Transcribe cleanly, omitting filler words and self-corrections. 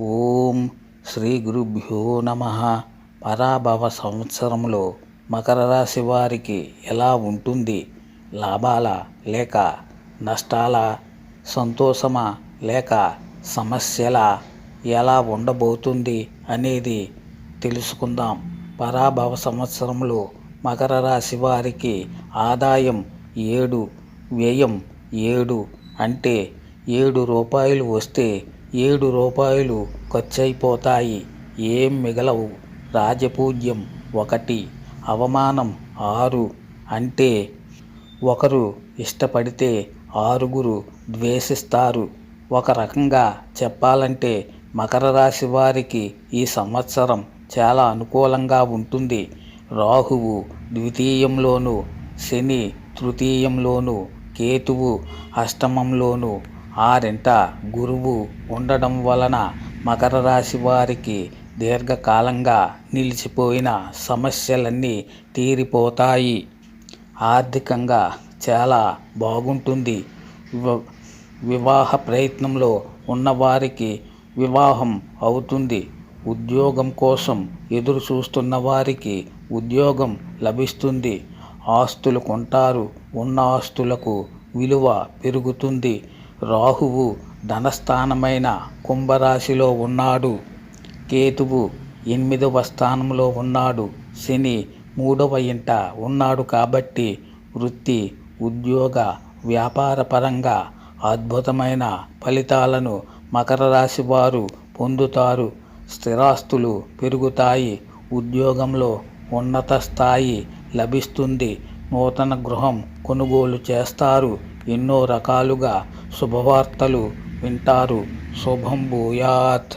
ఓం శ్రీ గురుభ్యో నమః. పరాభవ సంవత్సరంలో మకర రాశి వారికి ఎలా ఉంటుంది? లాభాల లేక నష్టాల, సంతోషమా లేక సమస్యల, ఎలా ఉండబోతుంది అనేది తెలుసుకుందాం. పరాభవ సంవత్సరంలో మకర రాశి వారికి ఆదాయం 7, వ్యయం 7. అంటే 7 రూపాయలు వస్తే 7 రూపాయలు ఖర్చయిపోతాయి, ఏం మిగలవు. రాజపూజ్యం 1, అవమానం 6. అంటే ఒకరు ఇష్టపడితే 6గురు ద్వేషిస్తారు. ఒక రకంగా చెప్పాలంటే మకర రాశి వారికి ఈ సంవత్సరం చాలా అనుకూలంగా ఉంటుంది. రాహువు ద్వితీయంలోను, శని తృతీయంలోను, కేతువు అష్టమంలోను, 6ంట గురువు ఉండడం వలన మకర రాశి వారికి దీర్ఘకాలంగా నిలిచిపోయిన సమస్యలన్నీ తీరిపోతాయి. ఆర్థికంగా చాలా బాగుంటుంది. వివాహ ప్రయత్నంలో ఉన్నవారికి వివాహం అవుతుంది. ఉద్యోగం కోసం ఎదురు చూస్తున్న వారికి ఉద్యోగం లభిస్తుంది. ఆస్తులు కొంటారు. ఉన్న ఆస్తులకు విలువ పెరుగుతుంది. రాహువు ధనస్థానమైన కుంభరాశిలో ఉన్నాడు. కేతువు 8వ స్థానంలో ఉన్నాడు. శని 3వ ఇంట ఉన్నాడు. కాబట్టి వృత్తి, ఉద్యోగ, వ్యాపార పరంగా అద్భుతమైన ఫలితాలను మకర రాశి వారు పొందుతారు. స్థిరాస్తులు పెరుగుతాయి. ఉద్యోగంలో ఉన్నత స్థాయి లభిస్తుంది. నూతన గృహం కొనుగోలు చేస్తారు. ఎన్నో రకాలుగా శుభవార్తలు వింటారు. శుభం భూయాత్.